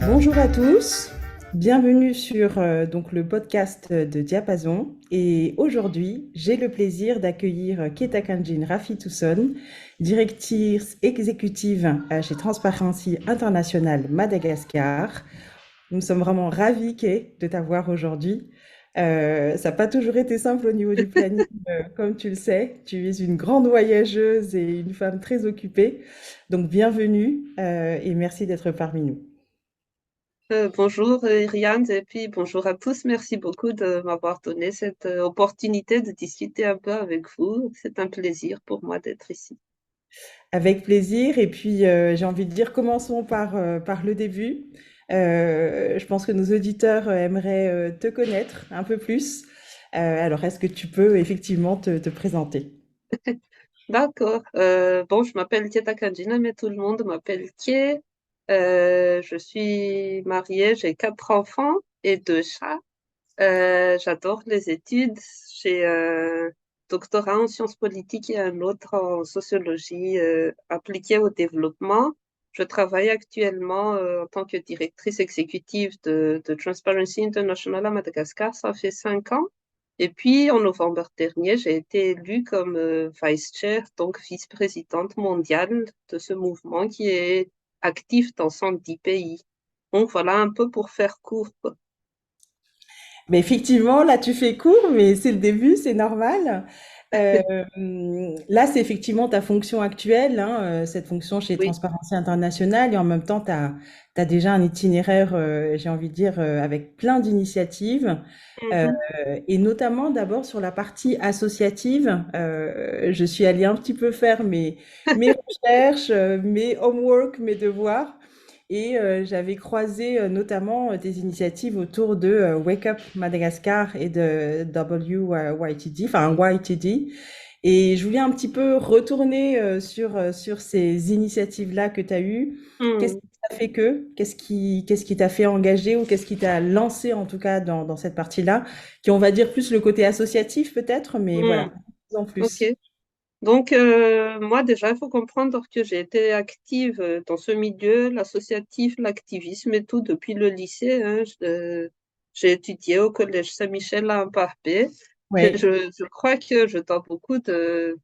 Bonjour à tous, bienvenue sur donc le podcast de Diapason. Et aujourd'hui, j'ai le plaisir d'accueillir Keitakanjin Rafitousson, directrice exécutive chez Transparency International Madagascar. Nous sommes vraiment ravis, Kay, de t'avoir aujourd'hui. Ça n'a pas toujours été simple au niveau du planning, comme tu le sais. Tu es une grande voyageuse et une femme très occupée. Donc bienvenue et merci d'être parmi nous. Bonjour Iriane et puis bonjour à tous. Merci beaucoup de m'avoir donné cette opportunité de discuter un peu avec vous. C'est un plaisir pour moi d'être ici. Avec plaisir. Et puis, j'ai envie de dire, commençons par le début. Je pense que nos auditeurs aimeraient te connaître un peu plus. Alors, est-ce que tu peux effectivement te présenter? D'accord. Bon, je m'appelle Kieta Kanjina, mais tout le monde m'appelle Kie. Je suis mariée, j'ai 4 enfants et 2 chats. J'adore les études. J'ai un doctorat en sciences politiques et un autre en sociologie appliquée au développement. Je travaille actuellement en tant que directrice exécutive de Transparency International à Madagascar. Ça fait 5 ans. Et puis, en novembre dernier, j'ai été élue comme vice-chair, donc vice-présidente mondiale de ce mouvement qui est actif dans 110 pays. Donc, voilà un peu pour faire court, quoi. Mais effectivement, là, tu fais court, mais c'est le début, c'est normal. Euh, Là, c'est effectivement ta fonction actuelle, hein, cette fonction chez Oui. Transparency International, et en même temps, tu as déjà un itinéraire, j'ai envie de dire, avec plein d'initiatives, euh, Mhm. et notamment d'abord sur la partie associative. Je suis allée un petit peu faire mes recherches, mes homework, mes devoirs. Et j'avais croisé notamment des initiatives autour de Wake Up Madagascar et de WYTD, enfin YTD. Et je voulais un petit peu retourner sur ces initiatives-là que tu as eues. Qu'est-ce Hmm. qui t'a fait que? Qu'est-ce qui t'a fait engager ou qu'est-ce qui t'a lancé en tout cas dans cette partie-là, qui on va dire plus le côté associatif peut-être, mais Hmm. voilà, en Ok. plus. Donc, moi, déjà, il faut comprendre que j'ai été active dans ce milieu, l'associatif, l'activisme et tout, depuis le lycée, hein. J'ai étudié au collège Saint-Michel à Amparbé. Et Oui. je crois que je dois beaucoup de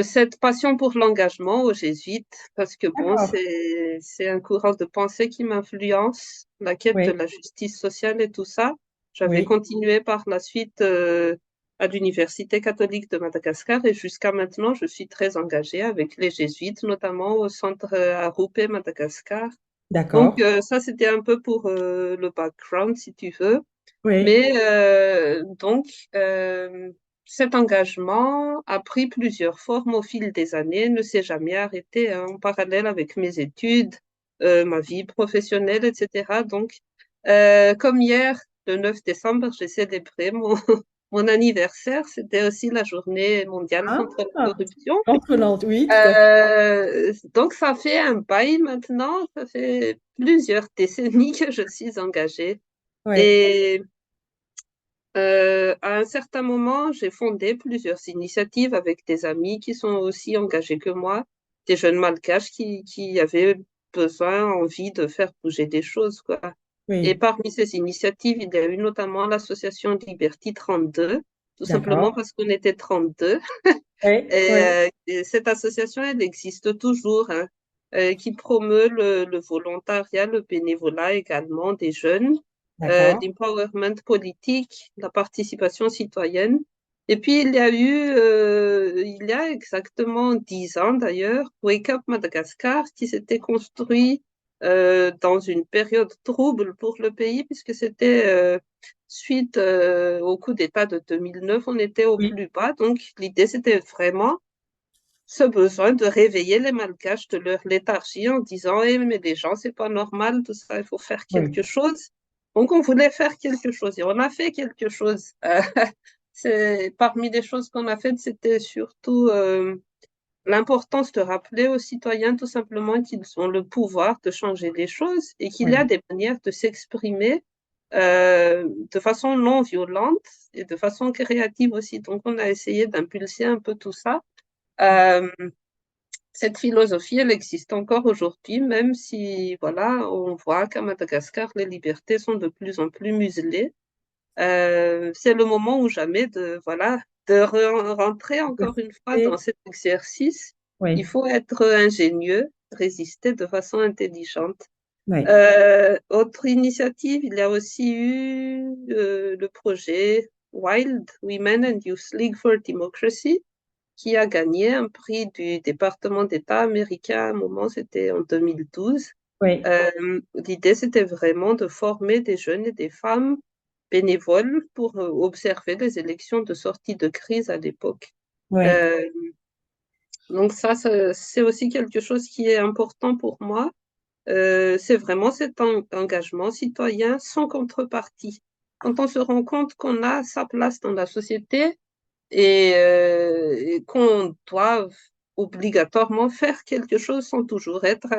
cette passion pour l'engagement aux jésuites, parce que bon, D'accord. c'est un courant de pensée qui m'influence, la quête de Oui. la justice sociale et tout ça. J'avais Oui. continué par la suite à l'Université catholique de Madagascar et jusqu'à maintenant, je suis très engagée avec les jésuites, notamment au centre Arupé Madagascar. Donc, D'accord. ça, c'était un peu pour le background, si tu veux. Oui. Mais donc, cet engagement a pris plusieurs formes au fil des années, ne s'est jamais arrêté, hein, en parallèle avec mes études, ma vie professionnelle, etc. Donc, comme hier, le 9 décembre, j'ai célébré mon anniversaire. C'était aussi la journée mondiale contre la Ah, corruption. contrôlante, oui, tout à fait. Donc, ça fait un bail maintenant, ça fait plusieurs décennies que je suis engagée. Ouais. Et à un certain moment, j'ai fondé plusieurs initiatives avec des amis qui sont aussi engagés que moi, des jeunes malgaches qui avaient besoin, envie de faire bouger des choses, quoi. Et Oui. parmi ces initiatives, il y a eu notamment l'association Liberty 32, tout simplement D'accord. parce qu'on était 32. Oui, oui. Et cette association, elle existe toujours, hein, qui promeut le volontariat, le bénévolat également des jeunes, D'accord. l'empowerment politique, la participation citoyenne. Et puis, il y a exactement 10 ans d'ailleurs, Wake Up Madagascar, qui s'était construit dans une période trouble pour le pays, puisque c'était suite au coup d'État de 2009, on était au Oui, plus bas. Donc, l'idée, c'était vraiment ce besoin de réveiller les Malgaches de leur léthargie en disant, eh, mais les gens, c'est pas normal, tout ça, il faut faire oui. quelque chose. Donc, on voulait faire quelque chose et on a fait quelque chose. Parmi les choses qu'on a faites, c'était surtout l'importance de rappeler aux citoyens tout simplement qu'ils ont le pouvoir de changer les choses et qu'il y a Oui, des manières de s'exprimer de façon non violente et de façon créative aussi. Donc, on a essayé d'impulser un peu tout ça. Euh, Cette philosophie, elle existe encore aujourd'hui, même si, voilà, on voit qu'à Madagascar, les libertés sont de plus en plus muselées. C'est le moment ou jamais de, voilà, de rentrer encore une fois dans Et- cet exercice. Il oui, faut être ingénieux, résister de façon intelligente. oui, Autre initiative, il y a aussi eu le projet Wild Women and Youth League for Democracy, qui a gagné un prix du département d'État américain. À un moment, c'était en 2012. oui, L'idée, c'était vraiment de former des jeunes et des femmes bénévoles pour observer les élections de sortie de crise à l'époque. oui, Euh, donc c'est aussi quelque chose qui est important pour moi. C'est vraiment cet engagement citoyen sans contrepartie. Quand on se rend compte qu'on a sa place dans la société, et qu'on doit obligatoirement faire quelque chose sans toujours être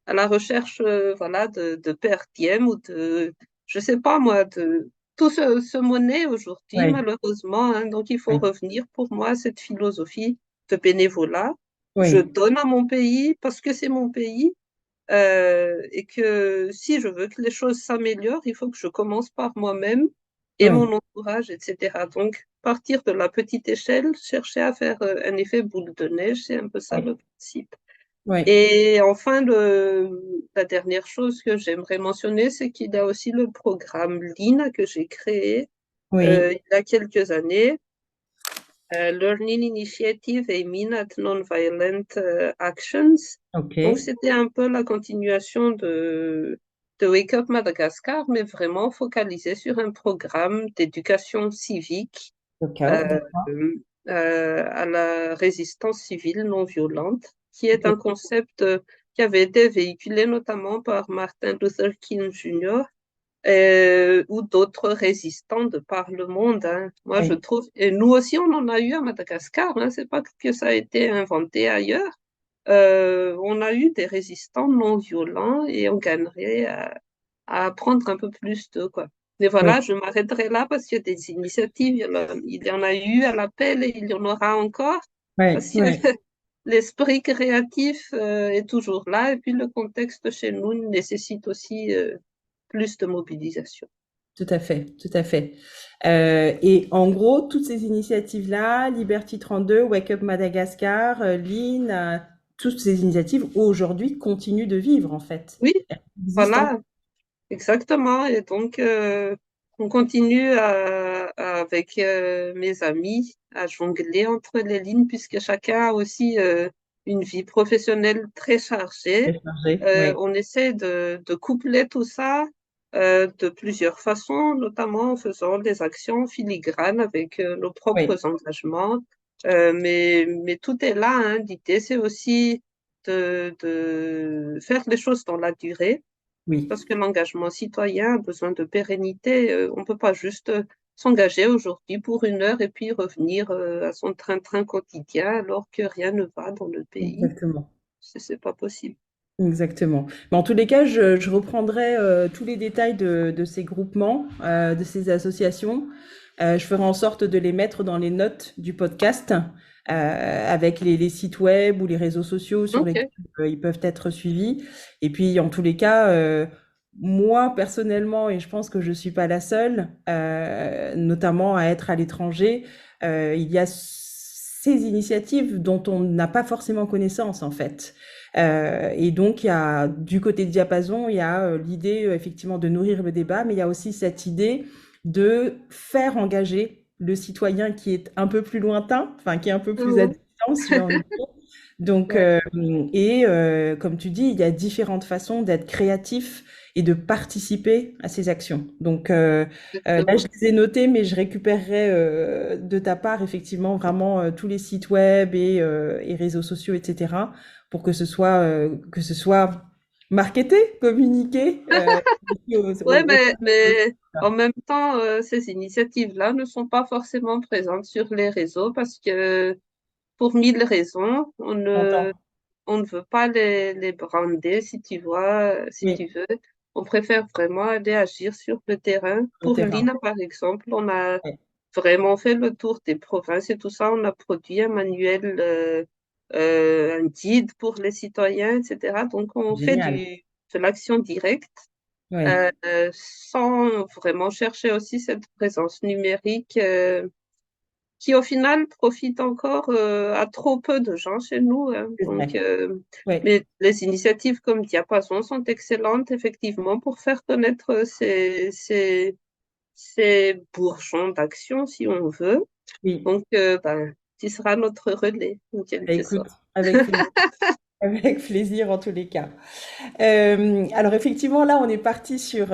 à la recherche voilà, de per diem ou de, je sais pas moi, de tout se monnaie aujourd'hui, oui, malheureusement. Hein. Donc, il faut oui, revenir pour moi à cette philosophie de bénévolat. Je oui, donne à mon pays parce que c'est mon pays et que si je veux que les choses s'améliorent, il faut que je commence par moi-même et oui, mon entourage, etc. Donc, partir de la petite échelle, chercher à faire un effet boule de neige, c'est un peu ça oui, le principe. oui, Et enfin, la dernière chose que j'aimerais mentionner, c'est qu'il y a aussi le programme LINA que j'ai créé oui, il y a quelques années, Learning Initiative Aiming at Nonviolent Actions. ok, Donc, c'était un peu la continuation de Wake Up Madagascar, mais vraiment focalisé sur un programme d'éducation civique euh, d'accord, à la résistance civile non violente, qui est ok, un concept qui avait été véhiculé notamment par Martin Luther King Jr. Ou d'autres résistants de par le monde. Hein. Moi, je oui, trouve, et nous aussi, on en a eu à Madagascar. Hein. C'est pas que ça a été inventé ailleurs. On a eu des résistants non violents et on gagnerait à apprendre un peu plus d'eux, quoi. Mais oui, voilà, je m'arrêterai là parce qu'il y a des initiatives, il y en a eu à l'appel et il y en aura encore oui, parce que oui, l'esprit créatif est toujours là et puis le contexte chez nous nécessite aussi plus de mobilisation. tout à fait, tout à fait. Et en gros, toutes ces initiatives-là, Liberty 32, Wake Up Madagascar, Lean, toutes ces initiatives aujourd'hui continuent de vivre en fait. Oui, Elles existent voilà, exactement. Et donc, on continue avec mes amis à jongler entre les lignes puisque chacun a aussi une vie professionnelle très chargée. téléchargées. Oui, On essaie de coupler tout ça de plusieurs façons, notamment en faisant des actions filigranes avec nos oui, propres engagements. Mais tout est là. Hein. L'idée, c'est aussi de faire les choses dans la durée oui. parce que l'engagement citoyen a besoin de pérennité. On ne peut pas juste s'engager aujourd'hui pour une heure et puis revenir à son train-train quotidien alors que rien ne va dans le pays. Exactement. C'est pas possible. Exactement. Mais en tous les cas, je reprendrai tous les détails de ces groupements, de ces associations. Je ferai en sorte de les mettre dans les notes du podcast, avec les sites web ou les réseaux sociaux sur lesquels Ok, ils peuvent être suivis. Et puis, en tous les cas, moi personnellement, et je pense que je suis pas la seule, notamment à être à l'étranger, il y a ces initiatives dont on n'a pas forcément connaissance en fait. Et donc, il y a, du côté de Diapason, il y a l'idée effectivement de nourrir le débat, mais il y a aussi cette idée de faire engager le citoyen qui est un peu plus lointain, enfin qui est un peu plus à mhm, distance, j'ai envie de dire. Donc, ouais, comme tu dis, il y a différentes façons d'être créatif et de participer à ces actions. Donc, là, je exactement. les ai notés, mais je récupérerai de ta part effectivement vraiment tous les sites web et réseaux sociaux, etc., pour que ce soit marketé, communiqué. Ouais, mais en même temps, ces initiatives-là ne sont pas forcément présentes sur les réseaux parce que pour mille raisons. J'entends. On ne veut pas les brander, si tu vois, si tu Oui, veux. On préfère vraiment aller agir sur le terrain. le Pour terrain. l'INA, par exemple, on a Ouais. vraiment fait le tour des provinces et tout ça. On a produit un manuel, un guide pour les citoyens, etc. Donc, on fait Génial. de l'action directe Oui, sans vraiment chercher aussi cette présence numérique qui, au final, profite encore à trop peu de gens chez nous, hein. c'est Donc, vrai. Oui, mais les initiatives comme Diapason sont excellentes, effectivement, pour faire connaître ces bourgeons d'action, si on veut. oui. Donc, ben, tu seras notre relais, en Bah, quelque écoute, sorte. avec plaisir. Avec plaisir en tous les cas. Alors effectivement, là, on est parti sur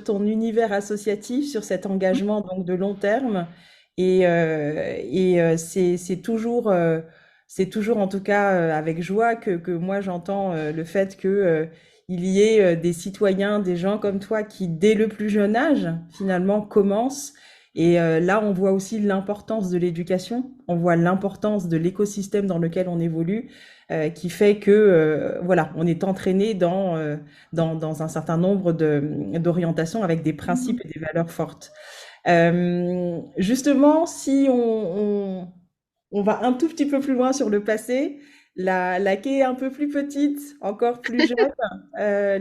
ton univers associatif, sur cet engagement donc de long terme. C'est toujours en tout cas avec joie que moi j'entends le fait que il y ait des citoyens, des gens comme toi qui, dès le plus jeune âge, finalement, commencent. Et là, on voit aussi l'importance de l'éducation, on voit l'importance de l'écosystème dans lequel on évolue, qui fait que voilà, on est entraîné dans un certain nombre d'orientations avec des principes et des valeurs fortes. Justement, si on va un tout petit peu plus loin sur le passé, la Kay un peu plus petite, encore plus jeune,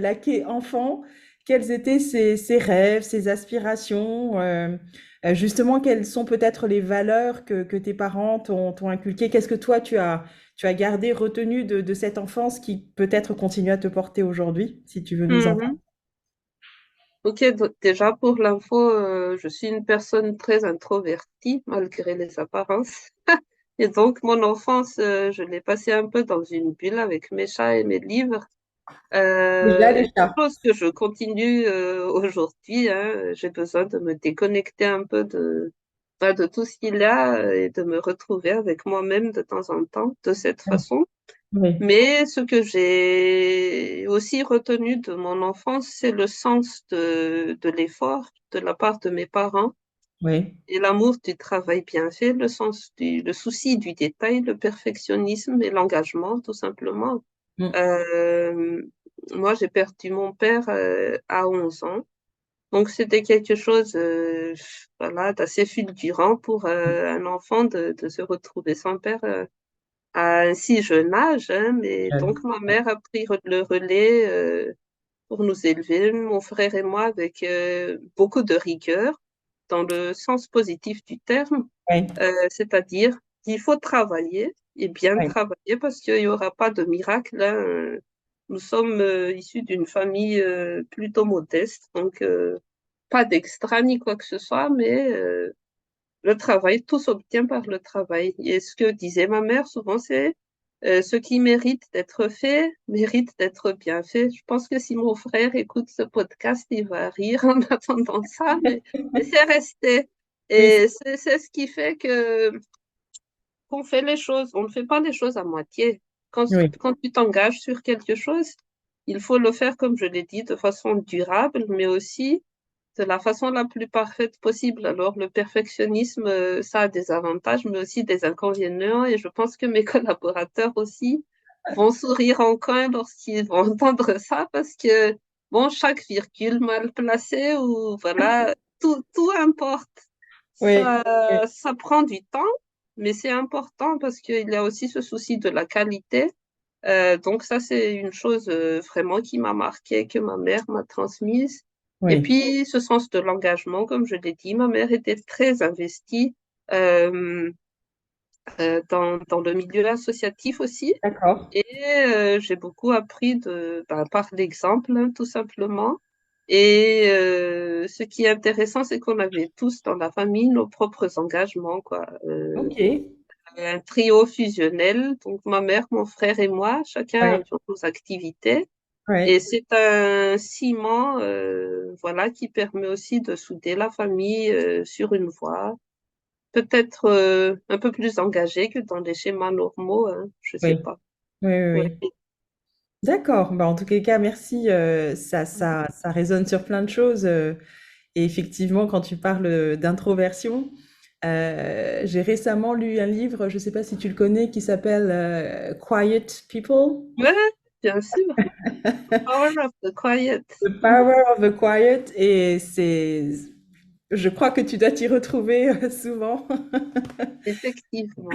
la Kay enfant, quels étaient ses rêves, ses aspirations, justement, quelles sont peut-être les valeurs que tes parents t'ont inculquées? Qu'est-ce que toi, tu as gardé, retenu de cette enfance qui peut-être continue à te porter aujourd'hui, si tu veux nous en parler? Mhm. Ok, déjà pour l'info, je suis une personne très introvertie malgré les apparences. Et donc mon enfance, je l'ai passée un peu dans une bulle avec mes chats et mes livres. Déjà, les Et chats. chose que je continue aujourd'hui, hein. J'ai besoin de me déconnecter un peu de tout ce qu'il y a et de me retrouver avec moi-même de temps en temps de cette façon. Oui, Mais ce que j'ai aussi retenu de mon enfance, c'est le sens de l'effort de la part de mes parents oui, et l'amour du travail bien fait, le souci du détail, le perfectionnisme et l'engagement, tout simplement. mm, Euh, Moi, j'ai perdu mon père à 11 ans. Donc, c'était quelque chose voilà, d'assez fulgurant pour un enfant de se retrouver sans père à un si jeune âge, hein. Mais jeune. donc, ma mère a pris le relais pour nous élever, mon frère et moi, avec beaucoup de rigueur, dans le sens positif du terme, Oui, c'est-à-dire qu'il faut travailler et bien oui, travailler parce qu'il n'y aura pas de miracle, hein. Nous sommes issus d'une famille plutôt modeste, donc pas d'extra ni quoi que ce soit, mais le travail, tout s'obtient par le travail. Et ce que disait ma mère souvent, c'est ce qui mérite d'être fait mérite d'être bien fait. Je pense que si mon frère écoute ce podcast, il va rire en attendant ça, mais c'est resté. oui, Et c'est ce qui fait que qu'on fait les choses. On ne fait pas les choses à moitié. oui, Quand tu t'engages sur quelque chose, il faut le faire, comme je l'ai dit, de façon durable, mais aussi de la façon la plus parfaite possible. Alors, le perfectionnisme, ça a des avantages, mais aussi des inconvénients. Et je pense que mes collaborateurs aussi vont sourire en coin lorsqu'ils vont entendre ça, parce que, bon, chaque virgule mal placée ou voilà, tout importe. oui, oui, Ça prend du temps, mais c'est important parce qu'il y a aussi ce souci de la qualité. Donc ça, c'est une chose vraiment qui m'a marqué, que ma mère m'a transmise. Et oui. puis, ce sens de l'engagement, comme je l'ai dit, ma mère était très investie euh, dans le milieu associatif aussi. D'accord. Et j'ai beaucoup appris par l'exemple, hein, tout simplement. Et ce qui est intéressant, c'est qu'on avait tous dans la famille nos propres engagements, quoi. Ok. Un trio fusionnel, donc ma mère, mon frère et moi, chacun Ouais, avions nos activités. Et ouais, c'est un ciment, voilà, qui permet aussi de souder la famille sur une voie, peut-être un peu plus engagée que dans les schémas normaux, hein, je sais oui, pas. oui, oui, Ouais. oui. D'accord. Bah, en tout cas, merci. Ça résonne sur plein de choses. Et effectivement, quand tu parles d'introversion, J'ai récemment lu un livre, je ne sais pas si tu le connais, qui s'appelle Quiet People. Ouais, bien sûr. The Power of the Quiet. The Mhm. Power of the Quiet, et je crois que tu dois t'y retrouver souvent. Effectivement.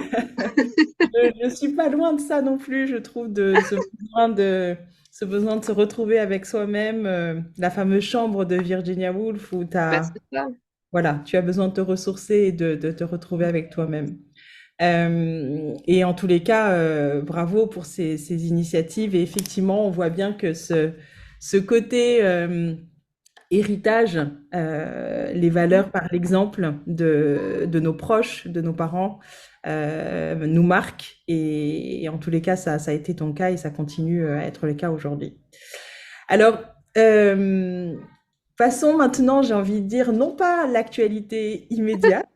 Je ne suis pas loin de ça non plus, je trouve, de ce besoin de se retrouver avec soi-même, la fameuse chambre de Virginia Woolf où Ben, c'est ça. voilà, tu as besoin de te ressourcer et de te retrouver avec toi-même. Et en tous les cas, bravo pour ces initiatives. Et effectivement, on voit bien que ce côté héritage, les valeurs par l'exemple de nos proches, de nos parents, nous marquent. Et en tous les cas, ça a été ton cas et ça continue à être le cas aujourd'hui. Alors, euh, passons maintenant, j'ai envie de dire, non pas à l'actualité immédiate,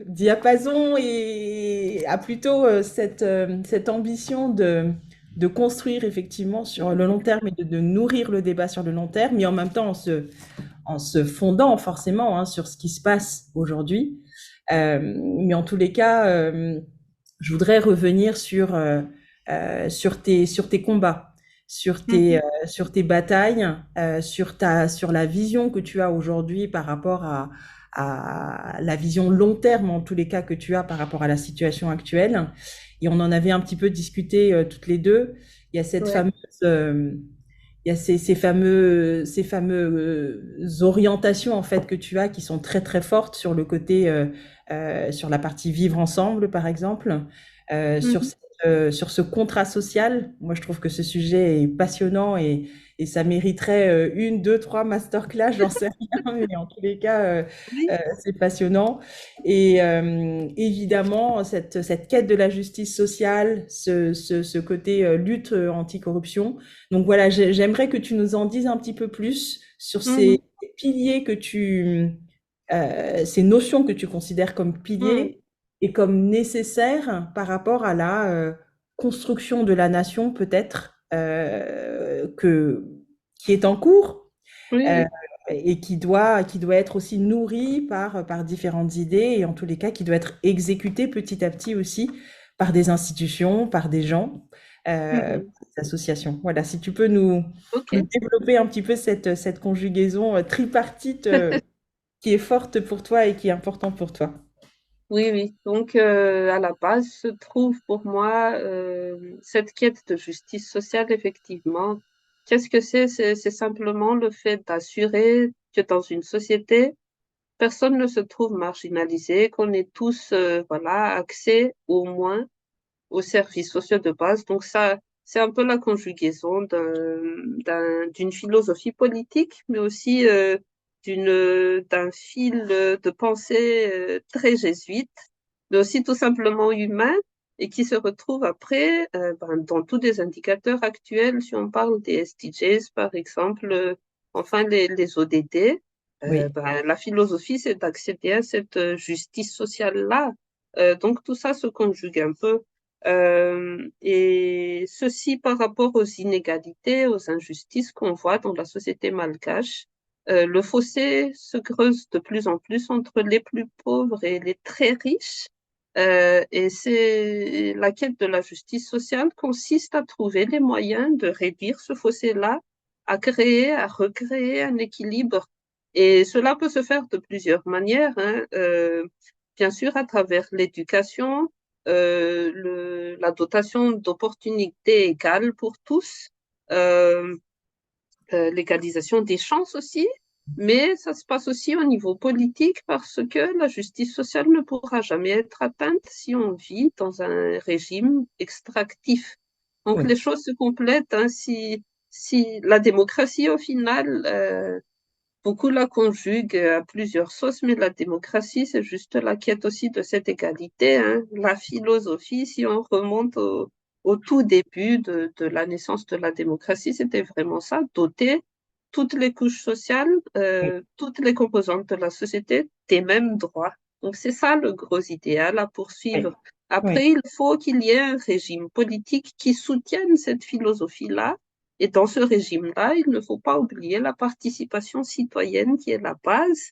Diapason a plutôt cette ambition de construire effectivement sur le long terme et de nourrir le débat sur le long terme, mais en même temps en se fondant forcément hein, sur ce qui se passe aujourd'hui. Mais en tous les cas, je voudrais revenir sur tes combats, Mhm. sur tes batailles, sur la vision que tu as aujourd'hui par rapport à la vision long terme, en tous les cas, que tu as par rapport à la situation actuelle. Et on en avait un petit peu discuté toutes les deux. Il y a cette Ouais. fameuse, il y a ces fameuses orientations en fait que tu as qui sont très très fortes sur le côté, sur la partie vivre ensemble par exemple, Mhm. sur ce contrat social. Moi, je trouve que ce sujet est passionnant et ça mériterait une, deux, trois masterclass, j'en sais rien, mais en tous les cas, Oui. c'est passionnant. Et évidemment, cette quête de la justice sociale, ce côté lutte anticorruption. Donc voilà, j'aimerais que tu nous en dises un petit peu plus sur Mhm. ces piliers ces notions que tu considères comme Mhm. piliers et comme nécessaires par rapport à la construction de la nation peut-être qui est en cours Oui, euh, oui. et qui doit être aussi nourri par différentes idées et en tous les cas qui doit être exécuté petit à petit aussi par des institutions, par des gens, Mhm. par des associations. Voilà, si tu peux nous OK. développer un petit peu cette conjugaison tripartite qui est forte pour toi et qui est importante pour toi. Oui, oui. Donc, à la base se trouve pour moi cette quête de justice sociale, effectivement. Qu'est-ce que c'est? C'est simplement le fait d'assurer que dans une société, personne ne se trouve marginalisé, qu'on ait tous, voilà, accès au moins aux services sociaux de base. Donc ça, c'est un peu la conjugaison d'une philosophie politique, mais aussi d'un fil de pensée très jésuite, mais aussi tout simplement humain et qui se retrouve après dans tous les indicateurs actuels, si on parle des SDGs par exemple, enfin les ODD. Oui, La philosophie, c'est d'accéder à cette justice sociale-là. Donc tout ça se conjugue un peu. Et ceci par rapport aux inégalités, aux injustices qu'on voit dans la société malgache. Le fossé se creuse de plus en plus entre les plus pauvres et les très riches. Et c'est la quête de la justice sociale consiste à trouver les moyens de réduire ce fossé-là, à créer, à recréer un équilibre. Et cela peut se faire de plusieurs manières, hein. Bien sûr, à travers l'éducation, la dotation d'opportunités égales pour tous, euh, l'égalisation des chances aussi, mais ça se passe aussi au niveau politique parce que la justice sociale ne pourra jamais être atteinte si on vit dans un régime extractif. Donc oui, les choses se complètent, hein, si la démocratie au final beaucoup la conjuguent à plusieurs sauces, mais la démocratie, c'est juste la quête aussi de cette égalité, hein. La philosophie, si on remonte au tout début de la naissance de la démocratie, c'était vraiment ça, doter toutes les couches sociales, oui, toutes les composantes de la société des mêmes droits. Donc c'est ça le gros idéal à oui, poursuivre. oui, Après, il faut qu'il y ait un régime politique qui soutienne cette philosophie-là et dans ce régime-là, il ne faut pas oublier la participation citoyenne qui est la base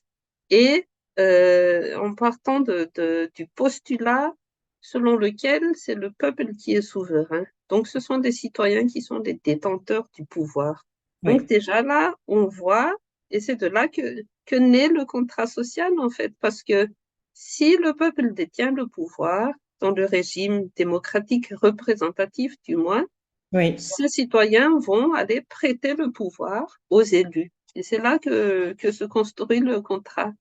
et en partant du postulat selon lequel c'est le peuple qui est souverain. Donc, ce sont des citoyens qui sont des détenteurs du pouvoir. Donc, Oui, déjà là, on voit, et c'est de là que naît le contrat social, en fait, parce que si le peuple détient le pouvoir, dans le régime démocratique représentatif du moins, oui, ces citoyens vont aller prêter le pouvoir aux élus. Et c'est là que se construit le contrat.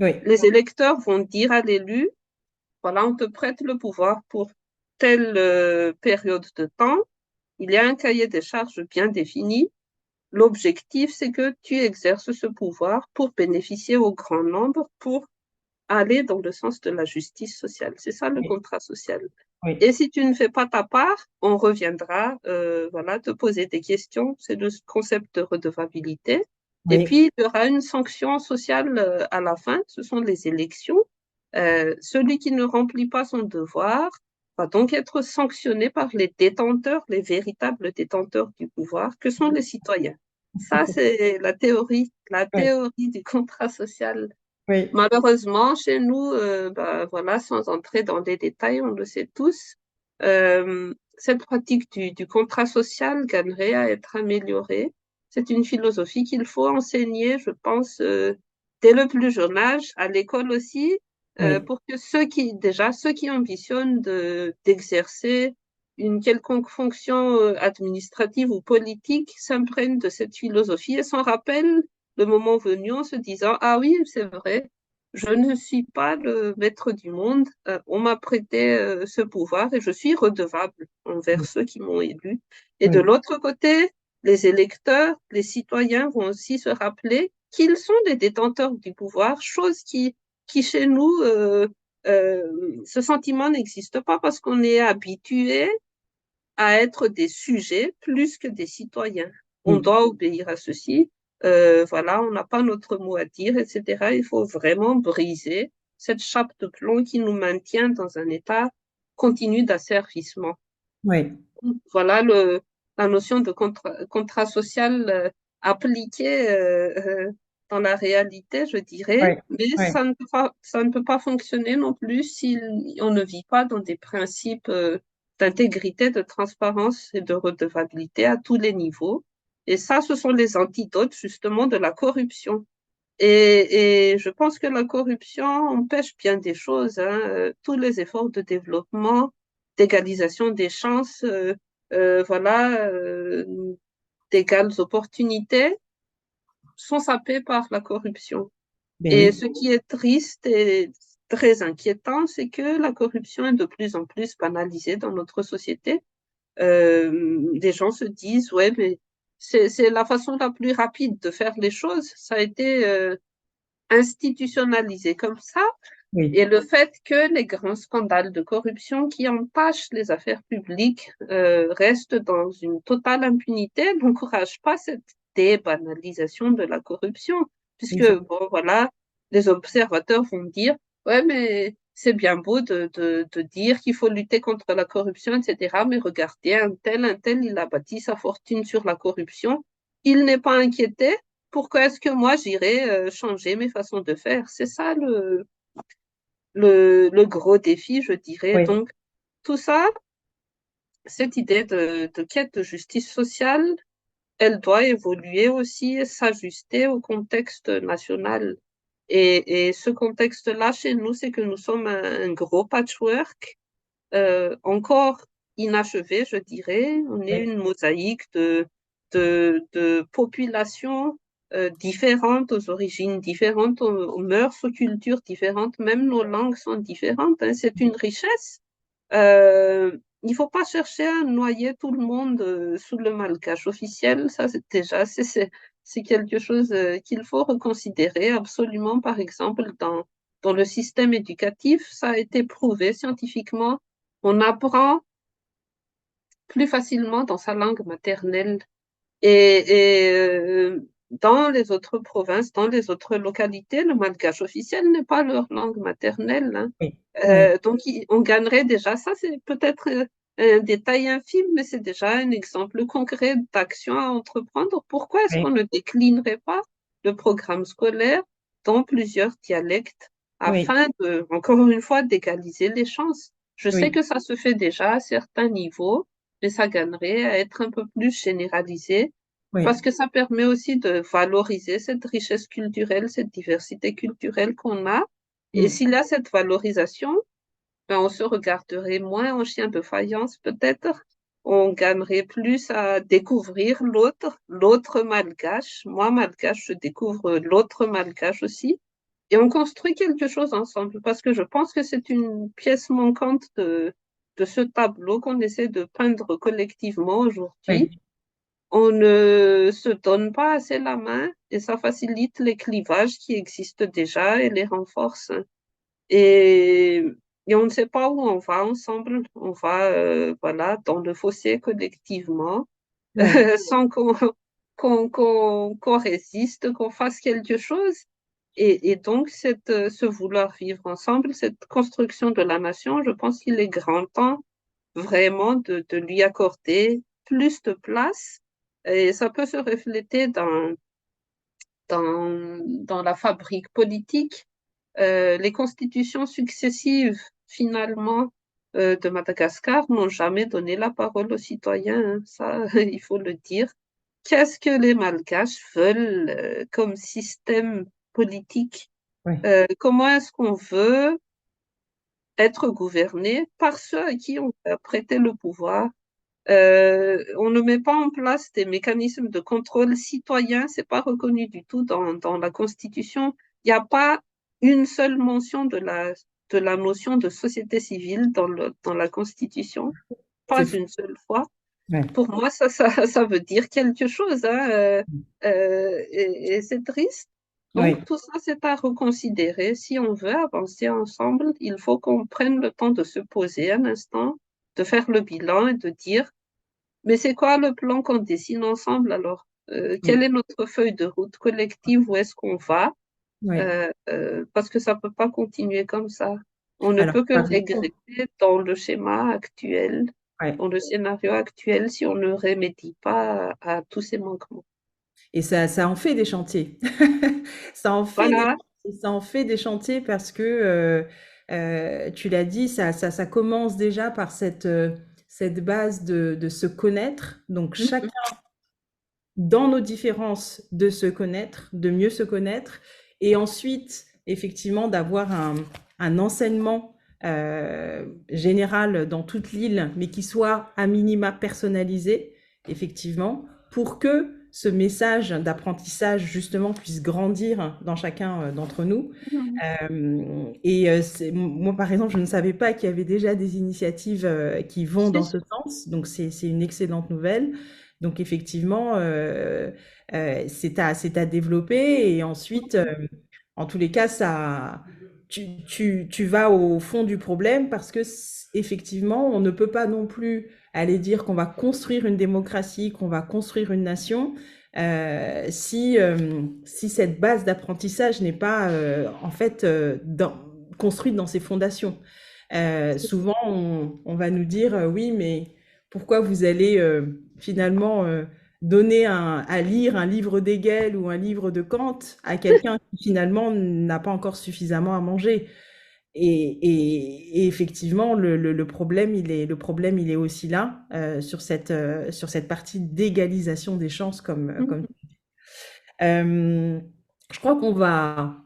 oui, Les électeurs vont dire à l'élu, voilà, on te prête le pouvoir pour telle période de temps. Il y a un cahier des charges bien défini. L'objectif, c'est que tu exerces ce pouvoir pour bénéficier au grand nombre, pour aller dans le sens de la justice sociale. C'est ça le oui, contrat social. oui, Et si tu ne fais pas ta part, on reviendra, voilà, te poser des questions. C'est le concept de redevabilité. Et oui, puis, il y aura une sanction sociale à la fin. Ce sont les élections. Celui qui ne remplit pas son devoir va donc être sanctionné par les détenteurs, les véritables détenteurs du pouvoir, que sont les citoyens. Ça, c'est la oui, théorie du contrat social. oui, Malheureusement, chez nous, bah, voilà, sans entrer dans les détails, on le sait tous, cette pratique du contrat social gagnerait à être améliorée. C'est une philosophie qu'il faut enseigner, je pense, dès le plus jeune âge, à l'école aussi, oui, pour que ceux qui ambitionnent d'exercer une quelconque fonction administrative ou politique s'imprègnent de cette philosophie et s'en rappellent le moment venu en se disant, ah oui, c'est vrai, je ne suis pas le maître du monde. On m'a prêté ce pouvoir et je suis redevable envers oui, ceux qui m'ont élu. Et de oui, l'autre côté, les électeurs, les citoyens vont aussi se rappeler qu'ils sont des détenteurs du pouvoir, chose qui chez nous, ce sentiment n'existe pas parce qu'on est habitué à être des sujets plus que des citoyens. On oui, doit obéir à ceci. Voilà, on n'a pas notre mot à dire, etc. Il faut vraiment briser cette chape de plomb qui nous maintient dans un état continu d'asservissement. oui, Voilà la notion de contrat social appliqué dans la réalité, je dirais, oui, mais oui, ça ne peut pas fonctionner non plus si on ne vit pas dans des principes d'intégrité, de transparence et de redevabilité à tous les niveaux. Et ça, ce sont les antidotes justement de la corruption. Et je pense que la corruption empêche bien des choses, hein. Tous les efforts de développement, d'égalisation des chances, voilà, d'égales opportunités sont sapés par la corruption. ben Et oui, ce qui est triste et très inquiétant, c'est que la corruption est de plus en plus banalisée dans notre société. Les gens se disent, ouais, mais c'est la façon la plus rapide de faire les choses. Ça a été institutionnalisé comme ça. oui, Et le fait que les grands scandales de corruption qui entachent les affaires publiques restent dans une totale impunité n'encourage pas cette débanalisation de la corruption, puisque, exact, bon, voilà, les observateurs vont dire, ouais, mais c'est bien beau de dire qu'il faut lutter contre la corruption, etc., mais regardez, un tel, il a bâti sa fortune sur la corruption, il n'est pas inquiété, pourquoi est-ce que moi j'irais changer mes façons de faire? C'est ça le gros défi, je dirais. oui, Donc, tout ça, cette idée de quête de justice sociale, elle doit évoluer aussi et s'ajuster au contexte national. Et ce contexte-là, chez nous, c'est que nous sommes un gros patchwork, encore inachevé, je dirais. On est oui, une mosaïque de populations différentes, aux origines différentes, aux mœurs, aux cultures différentes. Même nos langues sont différentes, hein. C'est une richesse. Il ne faut pas chercher à noyer tout le monde sous le malgache officiel. Ça, c'est déjà, c'est quelque chose qu'il faut reconsidérer absolument. Par exemple, dans le système éducatif, ça a été prouvé scientifiquement. On apprend plus facilement dans sa langue maternelle. Et dans les autres provinces, dans les autres localités, le malgache officiel n'est pas leur langue maternelle, hein. oui, oui, Donc, on gagnerait déjà, ça c'est peut-être un détail infime, mais c'est déjà un exemple concret d'action à entreprendre. Pourquoi est-ce qu'on oui, ne déclinerait pas le programme scolaire dans plusieurs dialectes Oui, afin de, encore une fois, d'égaliser les chances. Je sais oui, que ça se fait déjà à certains niveaux, mais ça gagnerait à être un peu plus généralisé parce oui. que ça permet aussi de valoriser cette richesse culturelle, cette diversité culturelle qu'on a. Et Mm. s'il y a cette valorisation, ben, on se regarderait moins en chien de faïence, peut-être. On gagnerait plus à découvrir l'autre malgache. Moi, malgache, je découvre l'autre malgache aussi. Et on construit quelque chose ensemble, parce que je pense que c'est une pièce manquante de ce tableau qu'on essaie de peindre collectivement aujourd'hui. Oui, On ne se donne pas assez la main et ça facilite les clivages qui existent déjà et les renforce. Et, et on ne sait pas où on va ensemble. On va voilà, dans le fossé collectivement, oui, sans qu'on résiste, qu'on fasse quelque chose. Et donc, ce vouloir vivre ensemble, cette construction de la nation, je pense qu'il est grand temps vraiment de lui accorder plus de place. Et ça peut se refléter dans la fabrique politique. Les constitutions successives, finalement, de Madagascar n'ont jamais donné la parole aux citoyens, hein. Ça, il faut le dire. Qu'est-ce que les Malgaches veulent comme système politique? oui. Comment est-ce qu'on veut être gouverné par ceux à qui on a prêté le pouvoir? On ne met pas en place des mécanismes de contrôle citoyen, c'est pas reconnu du tout dans la Constitution. Il n'y a pas une seule mention de la notion de société civile dans la Constitution, pas C'est fou. une seule fois. Ouais. Pour moi, ça veut dire quelque chose, hein, et c'est triste. Oui, Donc, tout ça, c'est à reconsidérer. Si on veut avancer ensemble, il faut qu'on prenne le temps de se poser un instant, de faire le bilan et de dire, mais c'est quoi le plan qu'on dessine ensemble alors? Quelle oui, est notre feuille de route collective? Où est-ce qu'on va? oui. Parce que ça peut pas continuer comme ça. On ne Alors, peut que tu as raison. régresser dans le schéma actuel, Ouais. dans le scénario actuel, si on ne remédie pas à tous ces manquements. Et ça en fait des chantiers. Ça en fait des Voilà. chantiers, ça en fait des chantiers parce que, tu l'as dit, ça commence déjà par cette base de se connaître. Donc chacun, Mhm. dans nos différences, de se connaître, de mieux se connaître, et ensuite, effectivement, d'avoir un enseignement général dans toute l'île, mais qui soit à minima personnalisé, effectivement, pour que ce message d'apprentissage, justement, puisse grandir dans chacun d'entre nous. Mhm. Moi, par exemple, je ne savais pas qu'il y avait déjà des initiatives qui vont dans Si. ce sens, donc c'est une excellente nouvelle. Donc effectivement, c'est à développer et ensuite, en tous les cas, tu vas au fond du problème parce que effectivement, on ne peut pas non plus aller dire qu'on va construire une démocratie, qu'on va construire une nation, si cette base d'apprentissage n'est pas en fait construite dans ses fondations. Souvent, on va nous dire oui, mais pourquoi vous allez finalement donner à lire un livre d'Hegel ou un livre de Kant à quelqu'un qui finalement n'a pas encore suffisamment à manger. Et effectivement, le problème, il est aussi là sur cette partie d'égalisation des chances, comme Mhm. euh, je crois qu'on va,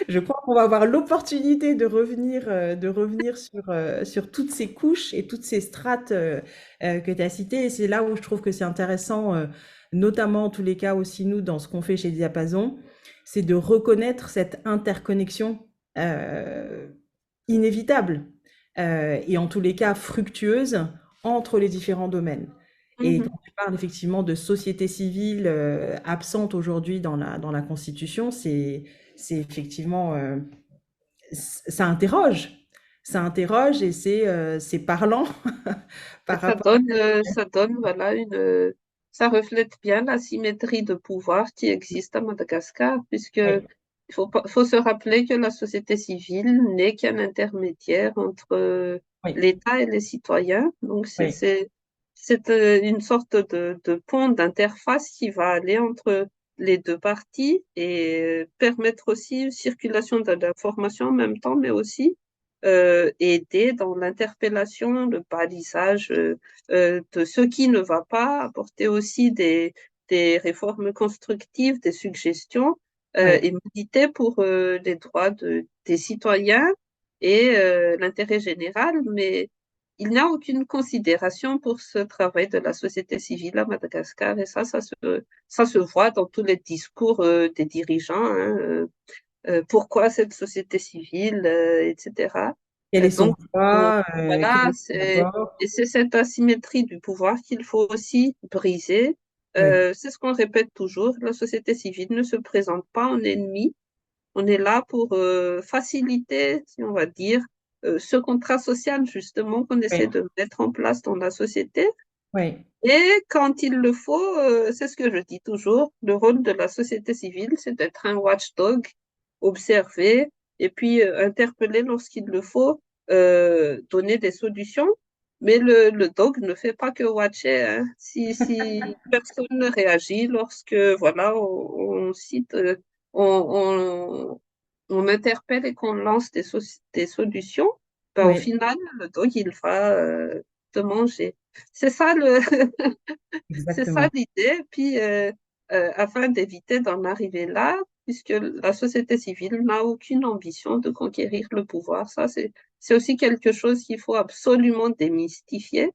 je crois qu'on va avoir l'opportunité de revenir sur toutes ces couches et toutes ces strates que tu as citées. Et c'est là où je trouve que c'est intéressant, notamment en tous les cas aussi nous, dans ce qu'on fait chez Diapason, c'est de reconnaître cette interconnexion euh, inévitable et en tous les cas fructueuse entre les différents domaines. Et Mhm. quand tu parles effectivement de société civile absente aujourd'hui dans la Constitution, c'est effectivement, ça interroge. Ça interroge et c'est parlant par rapport à... Ça donne, voilà, ça reflète bien la symétrie de pouvoir qui existe à Madagascar, puisque Oui, faut se rappeler que la société civile n'est qu'un intermédiaire entre oui, l'État et les citoyens. Donc, oui, c'est une sorte de pont d'interface qui va aller entre les deux parties et permettre aussi une circulation de l'information en même temps, mais aussi aider dans l'interpellation, le balisage de ce qui ne va pas, apporter aussi des réformes constructives, des suggestions Oui, et militer pour les droits des citoyens et l'intérêt général, mais il n'y a aucune considération pour ce travail de la société civile à Madagascar et ça se voit dans tous les discours des dirigeants. Hein, pourquoi cette société civile, etc. quel est son Donc, poids, quel voilà, est son apport? et c'est cette asymétrie du pouvoir qu'il faut aussi briser. Oui, C'est ce qu'on répète toujours, la société civile ne se présente pas en ennemi, on est là pour faciliter, si on va dire, ce contrat social justement qu'on essaie oui, de mettre en place dans la société. oui, Et quand il le faut, c'est ce que je dis toujours, le rôle de la société civile, c'est d'être un watchdog, observer et puis interpeller lorsqu'il le faut, donner des solutions. Mais le dog ne fait pas que watcher, hein. Si personne ne réagit lorsque, voilà, on cite, on, on interpelle et qu'on lance des solutions, ben, au oui, final, le dog, il va te manger. C'est ça le, c'est ça exactement. l'idée. Puis, afin d'éviter d'en arriver là, puisque la société civile n'a aucune ambition de conquérir le pouvoir, c'est aussi quelque chose qu'il faut absolument démystifier.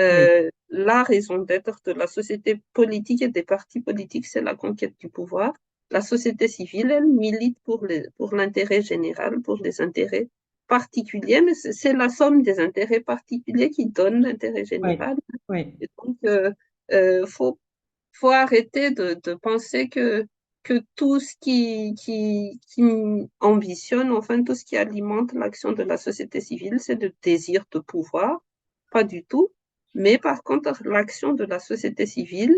Oui, La raison d'être de la société politique et des partis politiques, c'est la conquête du pouvoir. La société civile, elle milite pour l'intérêt général, pour les intérêts particuliers, mais c'est la somme des intérêts particuliers qui donne l'intérêt oui, général. oui, Et donc, faut arrêter de penser que tout ce qui ambitionne, enfin, tout ce qui alimente l'action de la société civile, c'est le désir de pouvoir. Pas du tout. Mais par contre, l'action de la société civile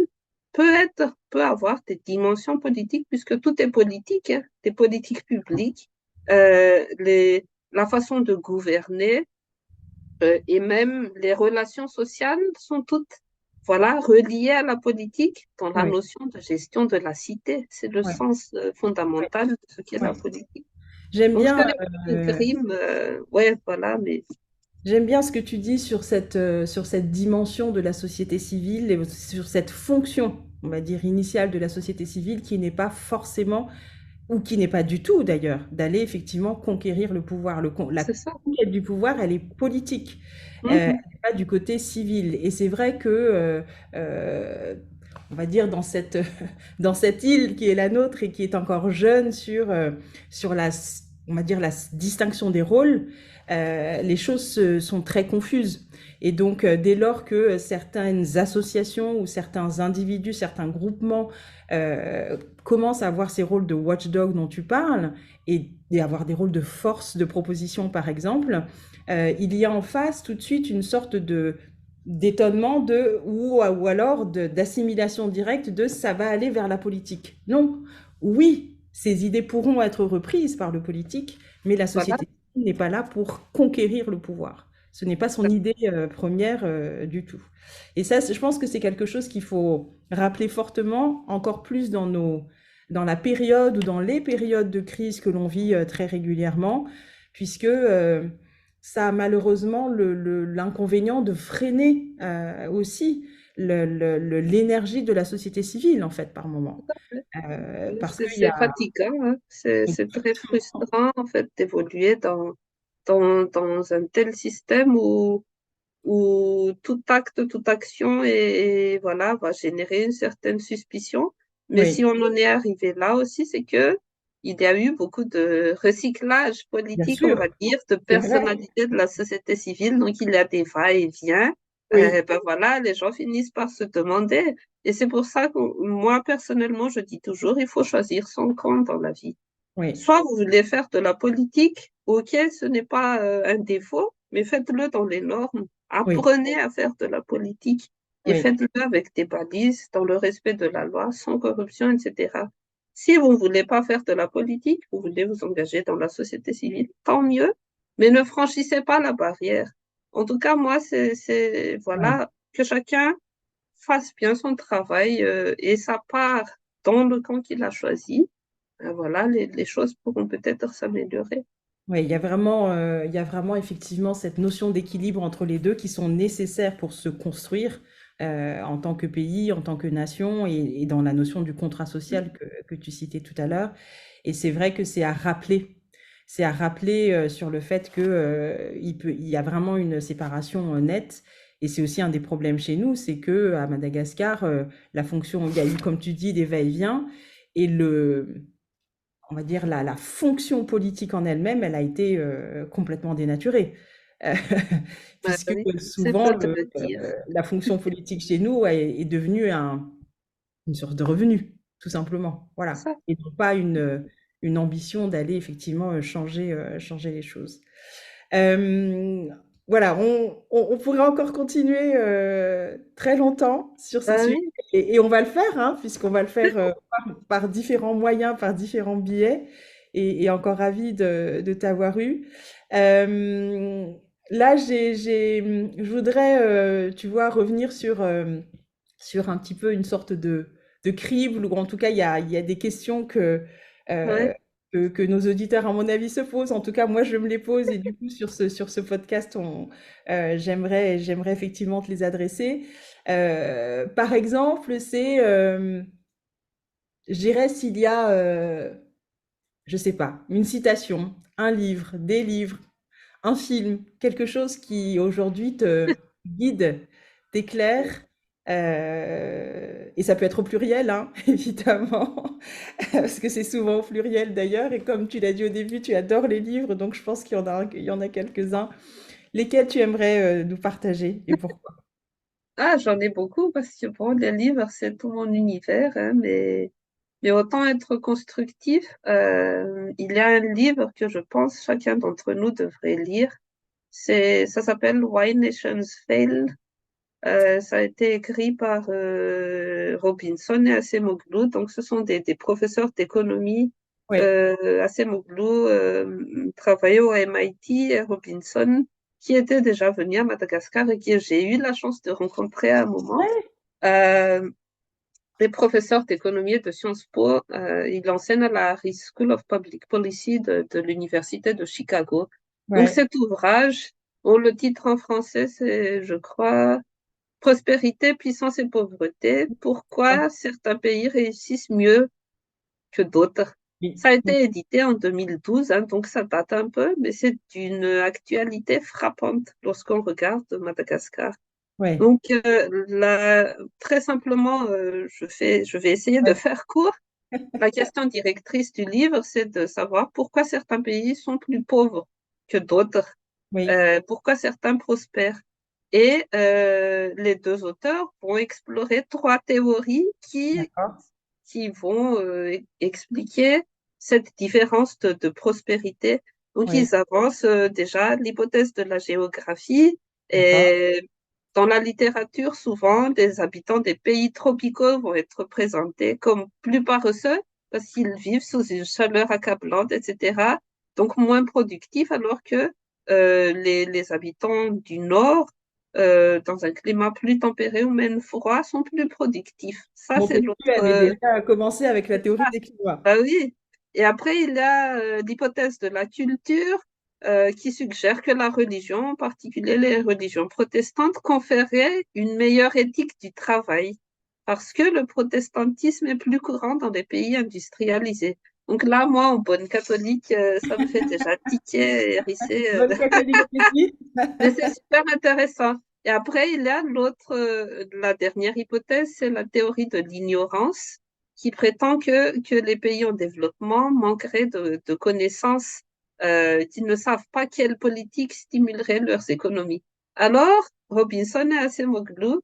peut avoir des dimensions politiques, puisque tout est politique, hein, des politiques publiques, la façon de gouverner, et même les relations sociales sont toutes, voilà, reliées à la politique dans la oui, notion de gestion de la cité. C'est le oui, sens oui, fondamental de ce qu'est oui. la politique. J'aime Donc, ce bien, n'est pas un crime, ouais, voilà, mais j'aime bien ce que tu dis sur cette dimension de la société civile et sur cette fonction, on va dire, initiale de la société civile qui n'est pas forcément, ou qui n'est pas du tout d'ailleurs, d'aller effectivement conquérir le pouvoir. La c'est ça. conquête du pouvoir, elle est politique, elle Mhm, n'est pas du côté civil. Et c'est vrai que, euh, on va dire, dans cette île qui est la nôtre et qui est encore jeune sur on va dire, la distinction des rôles, les choses sont très confuses. Et donc, dès lors que certaines associations ou certains individus, certains groupements commencent à avoir ces rôles de watchdog dont tu parles et avoir des rôles de force de proposition, par exemple, il y a en face tout de suite une sorte de d'étonnement ou alors d'assimilation directe de ça va aller vers la politique. Non, oui, ces idées pourront être reprises par le politique, mais la voilà. société n'est pas là pour conquérir le pouvoir. Ce n'est pas son idée première du tout. Et ça, je pense que c'est quelque chose qu'il faut rappeler fortement, encore plus dans la période ou dans les périodes de crise que l'on vit très régulièrement, puisque ça a malheureusement l'inconvénient de freiner aussi l'énergie de la société civile, en fait, par moment. Parce qu'il y C'est a... fatigant, hein. C'est très frustrant, en fait, d'évoluer dans un tel système où tout acte, toute action voilà, va générer une certaine suspicion. Mais Oui, si on en est arrivé là aussi, c'est que il y a eu beaucoup de recyclage bien politique, on sûr, va dire, de c'est vrai. personnalités de la société civile. Donc, il y a des va-et-vient. Oui, Ben voilà, les gens finissent par se demander. Et c'est pour ça que moi, personnellement, je dis toujours, il faut choisir son camp dans la vie. oui, Soit vous voulez faire de la politique, ok, ce n'est pas un défaut, mais faites-le dans les normes. oui, Apprenez à faire de la politique et oui, faites-le avec des balises, dans le respect de la loi, sans corruption, etc. Si vous ne voulez pas faire de la politique, vous voulez vous engager dans la société civile, tant mieux, mais ne franchissez pas la barrière. En tout cas, moi, oui, voilà, que chacun fasse bien son travail et sa part dans le camp qu'il a choisi, voilà, les choses pourront peut-être s'améliorer. Ouais, il y a vraiment effectivement cette notion d'équilibre entre les deux qui sont nécessaires pour se construire en tant que pays, en tant que nation et dans la notion du contrat social que tu citais tout à l'heure. Et c'est vrai que c'est à rappeler. C'est à rappeler sur le fait que il y a vraiment une séparation nette. Et c'est aussi un des problèmes chez nous, c'est que à Madagascar, la fonction, il y a eu, comme tu dis, des va-et-vient. Et on va dire, la fonction politique en elle-même, elle a été complètement dénaturée. Euh, Puisque Oui, c'est souvent, peu de le dire. la fonction politique chez nous est devenue une source de revenus, tout simplement. Voilà. Ça. Et non pas une ambition d'aller effectivement changer les choses. Euh, voilà, on pourrait encore continuer très longtemps sur ces sujets Oui, et on va le faire, hein, puisqu'on va le faire par différents moyens, par différents biais et encore ravi de t'avoir eu. Euh, Là, je voudrais, tu vois, revenir sur un petit peu une sorte de crible, ou en tout cas, il y a des questions ouais. euh, que nos auditeurs, à mon avis, se posent. En tout cas, moi, je me les pose et du coup, sur ce podcast, j'aimerais effectivement te les adresser. Par exemple, je dirais s'il y a, je sais pas, une citation, un livre, des livres, un film, quelque chose qui aujourd'hui te guide, t'éclaire, et ça peut être au pluriel, hein, évidemment, parce que c'est souvent au pluriel d'ailleurs, et comme tu l'as dit au début, tu adores les livres, donc je pense qu'il y en a quelques-uns. Lesquels tu aimerais nous partager et pourquoi? Ah, j'en ai beaucoup parce que bon, les livres, c'est tout mon univers, hein, mais autant être constructif. Il y a un livre que je pense chacun d'entre nous devrait lire. Ça s'appelle Why Nations Fail. Ça a été écrit par Robinson et Acemoglu. Donc, ce sont des professeurs d'économie. Oui, Acemoglu travaillait au MIT et Robinson, qui était déjà venu à Madagascar et que j'ai eu la chance de rencontrer à un moment. ouais, Euh, les professeurs d'économie et de Sciences Po, il enseigne à la Harris School of Public Policy de l'Université de Chicago. Donc, ouais, cet ouvrage, bon, le titre en français, c'est, je crois, Prospérité, puissance et pauvreté, d'accord. pourquoi certains pays réussissent mieux que d'autres. Oui, Ça a oui, été édité en 2012, hein, donc ça date un peu, mais c'est d'une actualité frappante lorsqu'on regarde Madagascar. ouais, Donc très simplement, je vais essayer de ouais, faire court. La question directrice du livre, c'est de savoir pourquoi certains pays sont plus pauvres que d'autres, oui, pourquoi certains prospèrent. Et les deux auteurs vont explorer trois théories d'accord, qui vont expliquer cette différence de prospérité. Donc, oui, ils avancent déjà l'hypothèse de la géographie. d'accord, Et dans la littérature, souvent, des habitants des pays tropicaux vont être présentés comme plus paresseux parce qu'ils vivent sous une chaleur accablante, etc. Donc, moins productifs, alors que les habitants du Nord, dans un climat plus tempéré ou même froid, sont plus productifs. Ça, c'est Montesquieu l'autre. avait déjà commencé avec la C'est théorie ça. des climats. Bah oui. Et après, il y a l'hypothèse de la culture qui suggère que la religion, en particulier les religions protestantes, conféraient une meilleure éthique du travail parce que le protestantisme est plus courant dans les pays industrialisés. Donc là, moi, en bonne catholique, ça me fait déjà tiquer et hérisser. Bonne catholique aussi. Mais c'est super intéressant. Et après, il y a la dernière hypothèse, c'est la théorie de l'ignorance, qui prétend que les pays en développement manqueraient de connaissances, qu'ils ne savent pas quelle politique stimulerait leurs économies. Alors, Robinson et Acemoglu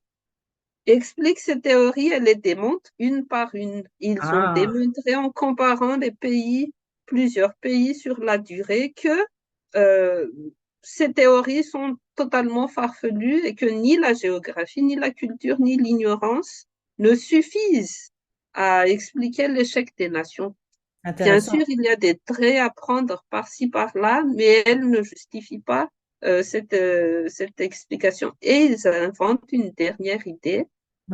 expliquent ces théories et les démontent une par une. Ils ont Ah, démontré en comparant les pays, plusieurs pays sur la durée, que euh, ces théories sont totalement farfelues et que ni la géographie, ni la culture, ni l'ignorance ne suffisent à expliquer l'échec des nations. Bien intéressant. sûr, il y a des traits à prendre par-ci, par-là, mais elles ne justifient pas cette explication. Et ils inventent une dernière idée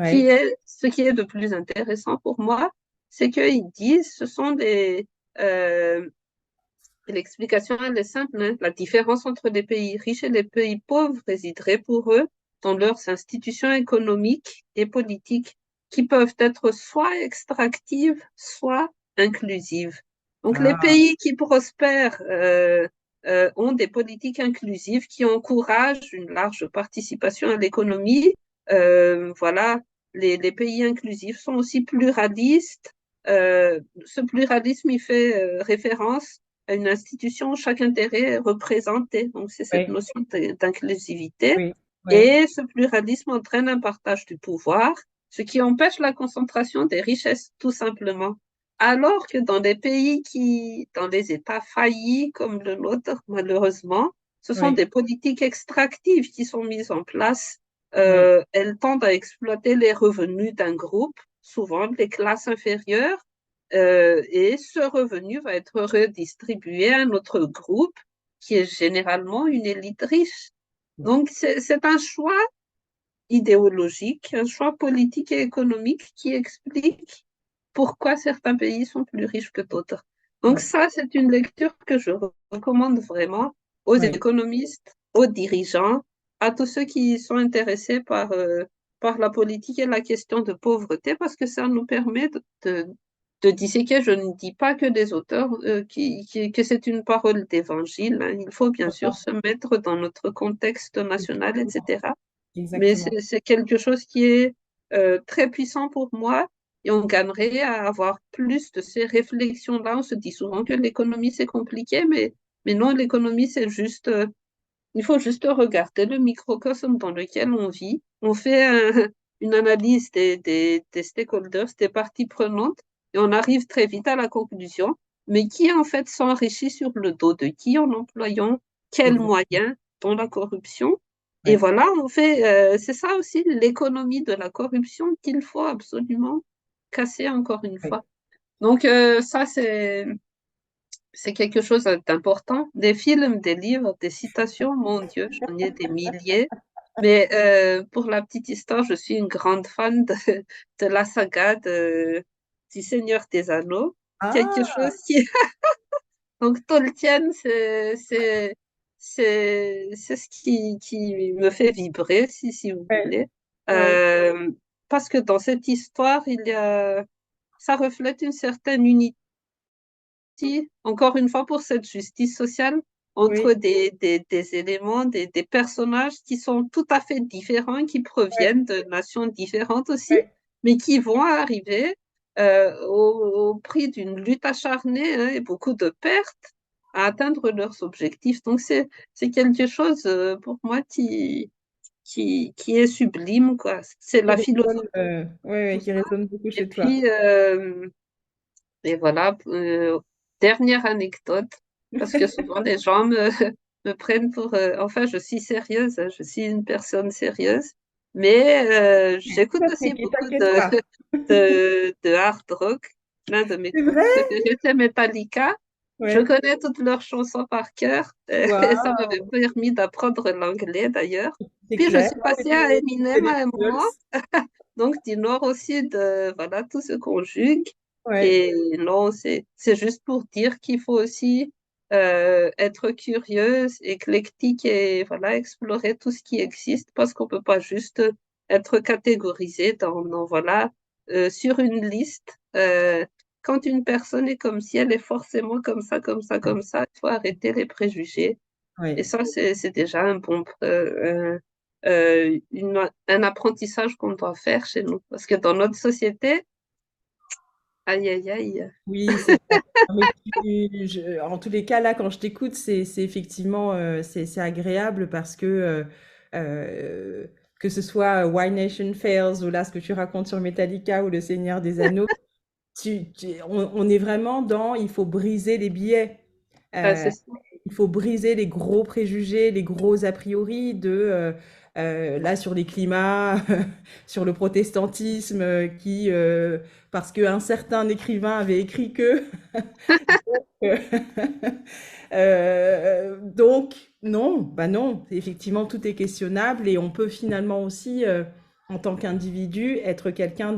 qui Oui, est ce qui est de plus intéressant pour moi. c'est qu'ils disent, ce sont euh, l'explication, elle est simple, hein. La différence entre les pays riches et les pays pauvres résiderait pour eux dans leurs institutions économiques et politiques qui peuvent être soit extractives, soit inclusives. Donc, les Ah, pays qui prospèrent ont des politiques inclusives qui encouragent une large participation à l'économie. Voilà, les pays inclusifs sont aussi pluralistes. Ce pluralisme, il fait référence à une institution où chaque intérêt est représenté. Donc, c'est cette oui, notion d'inclusivité. oui, oui, Et ce pluralisme entraîne un partage du pouvoir, ce qui empêche la concentration des richesses, tout simplement. Alors que dans les États faillis comme le nôtre, malheureusement, ce sont oui, des politiques extractives qui sont mises en place. oui, Elles tendent à exploiter les revenus d'un groupe, souvent des classes inférieures, et ce revenu va être redistribué à un autre groupe qui est généralement une élite riche. Donc, c'est un choix idéologique, un choix politique et économique qui explique pourquoi certains pays sont plus riches que d'autres. Donc, oui, ça, c'est une lecture que je recommande vraiment aux oui, économistes, aux dirigeants, à tous ceux qui sont intéressés par la politique et la question de pauvreté, parce que ça nous permet de disséquer. Je ne dis pas que les auteurs, que c'est une parole d'évangile, hein. Il faut bien sûr d'accord, se mettre dans notre contexte national, exactement, etc. Mais exactement. c'est quelque chose qui est très puissant pour moi et on gagnerait à avoir plus de ces réflexions-là. On se dit souvent que l'économie, c'est compliqué, mais non, l'économie, c'est juste, il faut juste regarder le microcosme dans lequel on vit. On fait une analyse des stakeholders, des parties prenantes, et on arrive très vite à la conclusion, mais qui en fait s'enrichit sur le dos de qui en employant quels Exactement. moyens, dont la corruption. Et Oui, voilà, on fait, c'est ça aussi l'économie de la corruption qu'il faut absolument casser encore une oui. fois. Donc ça, c'est quelque chose d'important. Des films, des livres, des citations, mon Dieu, j'en ai des milliers. Mais pour la petite histoire, je suis une grande fan de la saga du Seigneur des Anneaux. Quelque Ah, chose qui... Donc Tolkien, c'est ce qui me fait vibrer, si vous ouais, voulez. ouais, Euh, Parce que dans cette histoire, ça reflète une certaine unité encore une fois, pour cette justice sociale oui, entre des éléments, des personnages qui sont tout à fait différents, qui ouais, proviennent de nations différentes aussi, ouais. mais qui vont arriver au prix d'une lutte acharnée, hein, et beaucoup de pertes à atteindre leurs objectifs. Donc, c'est quelque chose pour moi qui est sublime, quoi. C'est Qui la résonne, philosophie, ouais, ouais, tout qui ça. résonne beaucoup Et chez toi. puis, et voilà, dernière anecdote, parce que souvent les gens me prennent pour... enfin, je suis sérieuse, hein, je suis une personne sérieuse, mais Tout j'écoute à fait, aussi qui beaucoup t'inquiète pas. de hard rock. L'un de mes C'est groupes vrai? préférés, c'est Metallica. Je Ouais. connais toutes leurs chansons par cœur, et ça m'avait Waouh, permis d'apprendre l'anglais d'ailleurs. c'est Puis je clair. suis Non, mais passée à c'est Eminem des à un Beatles. moment. Donc, du nord au sud, voilà, tout se conjugue. Ouais, Et non, c'est juste pour dire qu'il faut aussi être curieuse, éclectique et voilà, explorer tout ce qui existe parce qu'on peut pas juste être catégorisé voilà, sur une liste. Quand une personne est comme si elle est forcément comme ça, comme ça, ouais, comme ça, il faut arrêter les préjugés. Et ouais. ça, c'est déjà un apprentissage qu'on doit faire chez nous. Parce que dans notre société, aïe, aïe, aïe. Oui, c'est clair. Non, mais en tous les cas, là, quand je t'écoute, c'est effectivement c'est agréable parce euh, que ce soit Why Nation Fails ou là, ce que tu racontes sur Metallica ou Le Seigneur des Anneaux, on est vraiment dans il faut briser les biais. C'est Euh, ça. il faut briser les gros préjugés, les gros a priori là sur les climats, sur le protestantisme, parce qu'un certain écrivain avait écrit que. Donc, non, bah non, effectivement, tout est questionnable et on peut finalement aussi, en tant qu'individu, être quelqu'un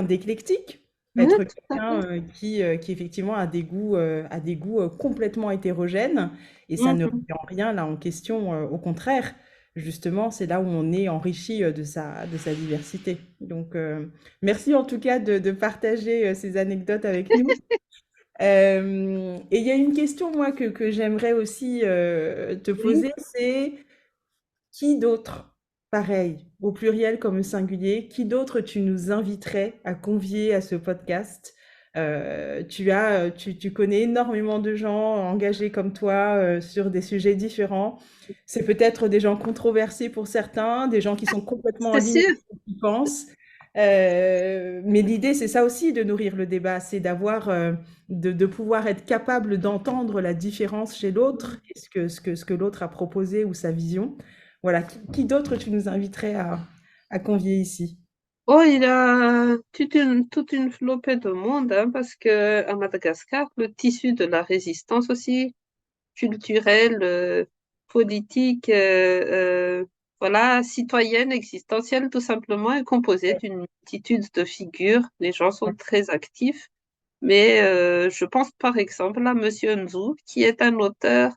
d'éclectique. Oui, Être tout à fait. quelqu'un qui effectivement a des goûts complètement hétérogènes et ça ne Mhm. remet en rien là en question. Au contraire, justement, c'est là où on est enrichi de sa diversité. Donc, merci en tout cas de partager ces anecdotes avec nous. Et il y a une question, moi, que j'aimerais aussi te Oui. poser, c'est qui d'autre, pareil, au pluriel comme au singulier, qui d'autre tu nous inviterais à convier à ce podcast? Tu connais énormément de gens engagés comme toi sur des sujets différents. C'est peut-être des gens controversés pour certains, des gens qui sont complètement en C'est ligne sûr. avec ce qu'ils pensent. Mais l'idée, c'est ça aussi de nourrir le débat, c'est de pouvoir être capable d'entendre la différence chez l'autre et ce que l'autre a proposé ou sa vision. Voilà, qui d'autre tu nous inviterais à convier ici? Oh, il y a toute une flopée de monde, hein, parce que à Madagascar, le tissu de la résistance aussi, culturelle, politique, voilà, citoyenne, existentielle, tout simplement, est composée Ouais, d'une multitude de figures. Les gens sont ouais, très actifs. Mais je pense par exemple à Monsieur Nzou, qui est un auteur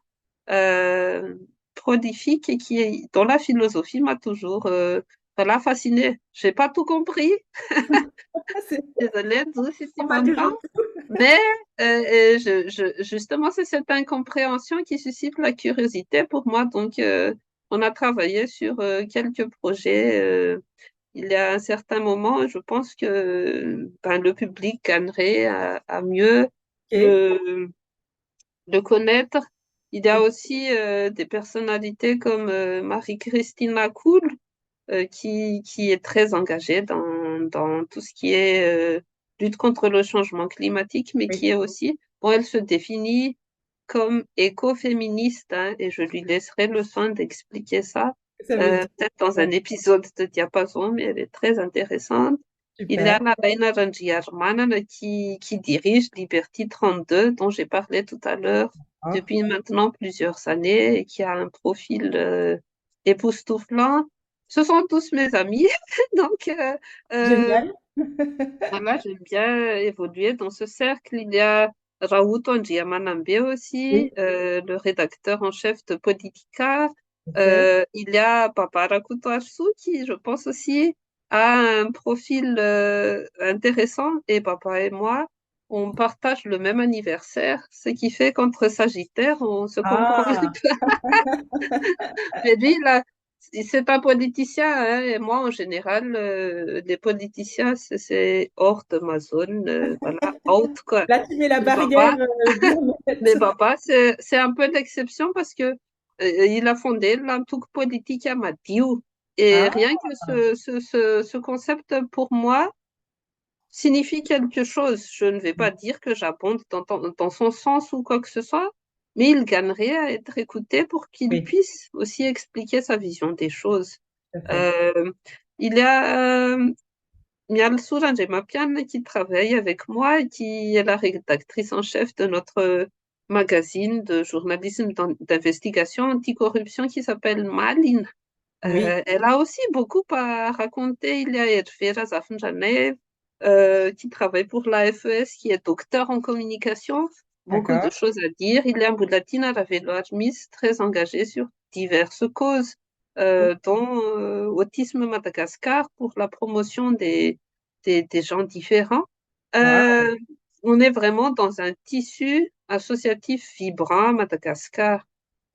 euh, prolifique et dont la philosophie m'a toujours voilà, fascinée. J'ai pas tout compris, c'est désolée Nzou si tu pas m'entends, toujours. mais justement c'est cette incompréhension qui suscite la curiosité pour moi. Donc on a travaillé sur quelques projets. Il y a un certain moment, je pense que ben, le public gagnerait à mieux Ok, le, le connaître. Il y a ok, aussi des personnalités comme Marie-Christine Cool, qui est très engagée dans tout ce qui est lutte contre le changement climatique, mais oui. qui est aussi, bon, elle se définit comme écoféministe, hein, et je lui laisserai le soin d'expliquer ça, Ça veut dire, peut-être dans un ouais, épisode de Diapason, mais elle est très intéressante. Il y a super. la Reina Rangiarmanan qui dirige Liberty 32, dont j'ai parlé tout à l'heure, Ah, depuis maintenant plusieurs années, et qui a un profil époustouflant. Ce sont tous mes amis, donc euh, génial. voilà, j'aime bien évoluer dans ce cercle. Il y a Raoult Ndiamanambe Oui, aussi, le rédacteur en chef de Politica. ok. Il y a Papa Rakutoarsu qui, je pense aussi, a un profil intéressant. Et papa et moi, on partage le même anniversaire, ce qui fait qu'entre Sagittaires, on se comprend. Ah, Mais lui, là, c'est un politicien, hein, et moi, en général, les politiciens, c'est hors de ma zone, voilà, out, quoi. là tu mets la Mais barrière papa, bien mais nette. papa, c'est un peu l'exception parce que il a fondé l'Antuk Politique à Mathieu. Et Ah, rien que ce concept, pour moi, signifie quelque chose. Je ne vais pas dire que j'abonde dans son sens ou quoi que ce soit, mais il gagnerait à être écouté pour qu'il oui, puisse aussi expliquer sa vision des choses. tout à fait. Euh, il y a Mial Mapian qui travaille avec moi et qui est la rédactrice en chef de notre magazine de journalisme d'investigation anticorruption qui s'appelle Malin. Oui, Elle a aussi beaucoup à raconter. Il y a Edvira Zafnjanev, qui travaille pour la FES, qui est docteur en communication. Beaucoup de d'accord. choses à dire. Il y a Boulatina Raveloachmis, très engagée sur diverses causes, dont Autisme Madagascar pour la promotion des gens différents. Wow, Euh, on est vraiment dans un tissu associatif vibrant à Madagascar.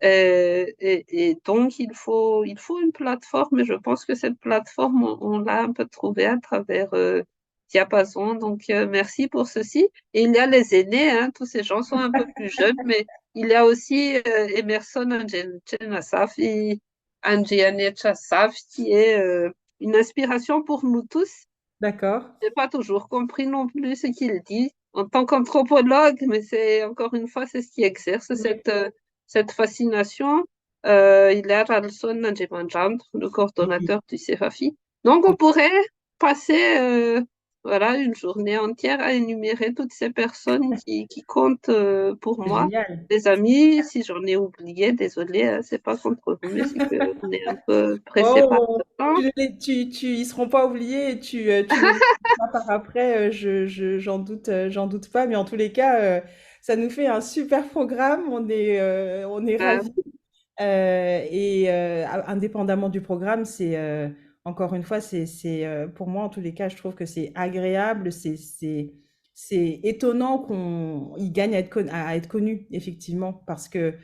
Et donc, il faut une plateforme, et je pense que cette plateforme, on l'a un peu trouvée à travers Diapason. Donc, merci pour ceci. Et il y a les aînés, hein, tous ces gens sont un peu plus jeunes, mais il y a aussi Emerson Angenasaf et Angiane Chassaf, qui est une inspiration pour nous tous. d'accord. Je n'ai pas toujours compris non plus ce qu'il dit en tant qu'anthropologue, mais c'est encore une fois, c'est ce qui exerce Oui, cette fascination. Il y a Ralson Nanjemanjam, le oui, coordonnateur du CEFAFI. Donc, on oui. pourrait passer voilà, une journée entière à énumérer toutes ces personnes qui comptent pour C'est moi. génial. Les amis, si j'en ai oublié, désolé, hein, c'est pas contre vous, mais c'est qu'on est un peu pressé par Oh, le temps. ils seront pas oubliés et tu les écouteras par après, j'en doute pas, mais en tous les cas, ça nous fait un super programme, on est Euh, ravis. Indépendamment du programme, encore une fois, pour moi, en tous les cas, je trouve que c'est agréable, c'est étonnant qu'on il gagne à être connu, effectivement, parce que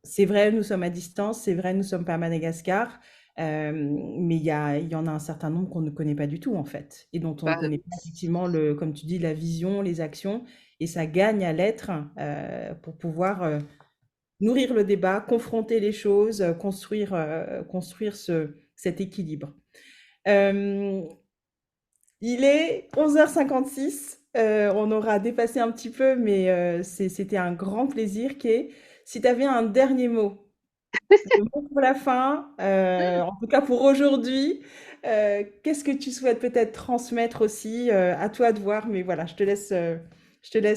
c'est vrai, nous sommes à distance, c'est vrai, nous sommes pas à Madagascar, mais il y en a un certain nombre qu'on ne connaît pas du tout, en fait, et dont on ne bah, connaît pas effectivement, comme tu dis, la vision, les actions, et ça gagne à l'être pour pouvoir nourrir le débat, confronter les choses, construire cet équilibre. Euh, il est 11h56. On aura dépassé un petit peu, mais c'était un grand plaisir. Si tu avais un dernier mot, le mot pour la fin, en tout cas pour aujourd'hui, qu'est-ce que tu souhaites peut-être transmettre aussi, à toi de voir, mais voilà, je te laisse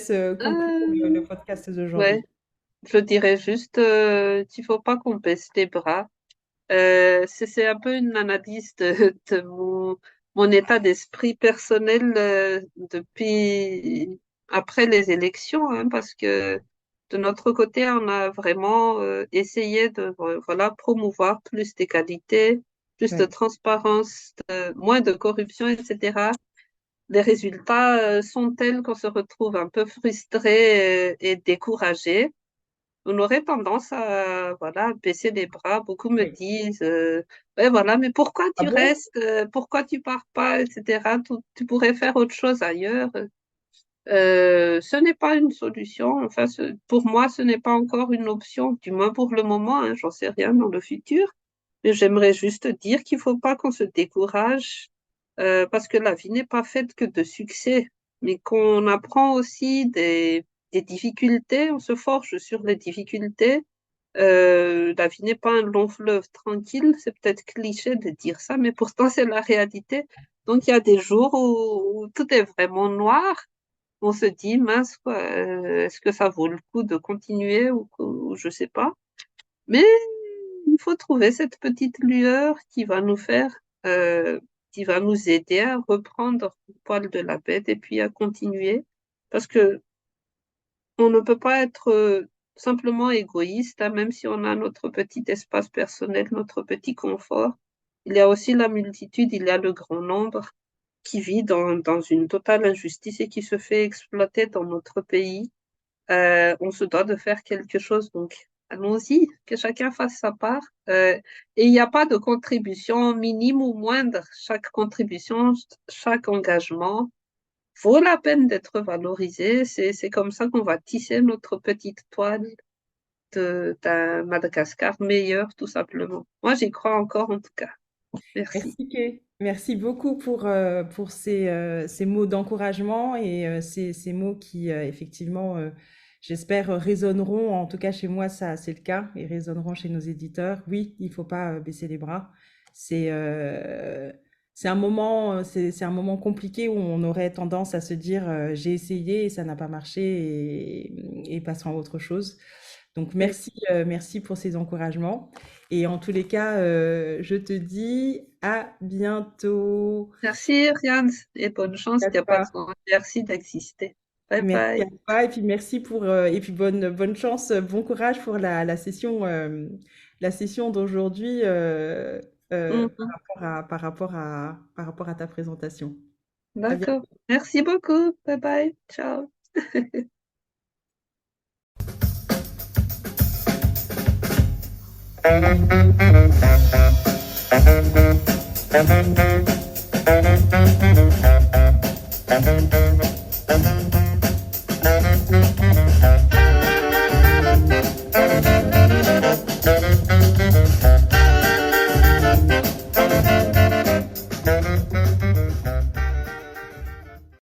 conclure le euh, podcast ouais, d'aujourd'hui. je dirais juste qu'il faut pas qu'on baisse les bras. C'est un peu une analyse de mon état d'esprit personnel depuis après les élections, hein, parce que de notre côté, on a vraiment essayé de voilà, promouvoir plus d'égalité, plus de Ouais, transparence, moins de corruption, etc. Les résultats sont tels qu'on se retrouve un peu frustré et découragé. On aurait tendance à voilà, baisser les bras. Beaucoup me oui. disent ouais, voilà, mais pourquoi Ah tu bon? restes, pourquoi tu pars pas, etc. Tu pourrais faire autre chose ailleurs. Ce n'est pas une solution. Enfin, pour moi, ce n'est pas encore une option, du moins pour le moment. Hein, j'en sais rien dans le futur. Mais j'aimerais juste dire qu'il faut pas qu'on se décourage parce que la vie n'est pas faite que de succès, mais qu'on apprend aussi des difficultés, on se forge sur les difficultés. La vie n'est pas un long fleuve tranquille, c'est peut-être cliché de dire ça, mais pourtant c'est la réalité. Donc il y a des jours où tout est vraiment noir. On se dit, mince, quoi, est-ce que ça vaut le coup de continuer ou je sais pas. Mais il faut trouver cette petite lueur qui va nous faire, euh, qui va nous aider à reprendre le poil de la bête et puis à continuer. Parce que on ne peut pas être simplement égoïste, hein, même si on a notre petit espace personnel, notre petit confort. Il y a aussi la multitude, il y a le grand nombre qui vit dans une totale injustice et qui se fait exploiter dans notre pays. On se doit de faire quelque chose, donc allons-y, que chacun fasse sa part. Et il n'y a pas de contribution minime ou moindre. Chaque contribution, chaque engagement vaut la peine d'être valorisé. C'est comme ça qu'on va tisser notre petite toile d'un Madagascar meilleur, tout simplement. Moi, j'y crois encore, en tout cas. Merci. Merci, Kay. Merci beaucoup pour ces mots d'encouragement et ces mots qui, effectivement, j'espère, résonneront. En tout cas, chez moi, ça, c'est le cas, et résonneront chez nos éditeurs. Oui, il ne faut pas baisser les bras. C'est euh, c'est un moment compliqué où on aurait tendance à se dire, j'ai essayé et ça n'a pas marché et passons à autre chose. Donc, Oui. merci pour ces encouragements. Et en tous les cas, je te dis à bientôt. Merci, Ryan, et bonne chance, À toi. Diapason. Merci d'exister. Bye Merci à bye. toi. Et puis merci et puis bonne chance, bon courage pour la session d'aujourd'hui Mhm. par rapport à ta présentation. À D'accord. bientôt. Merci beaucoup. Bye bye. Ciao.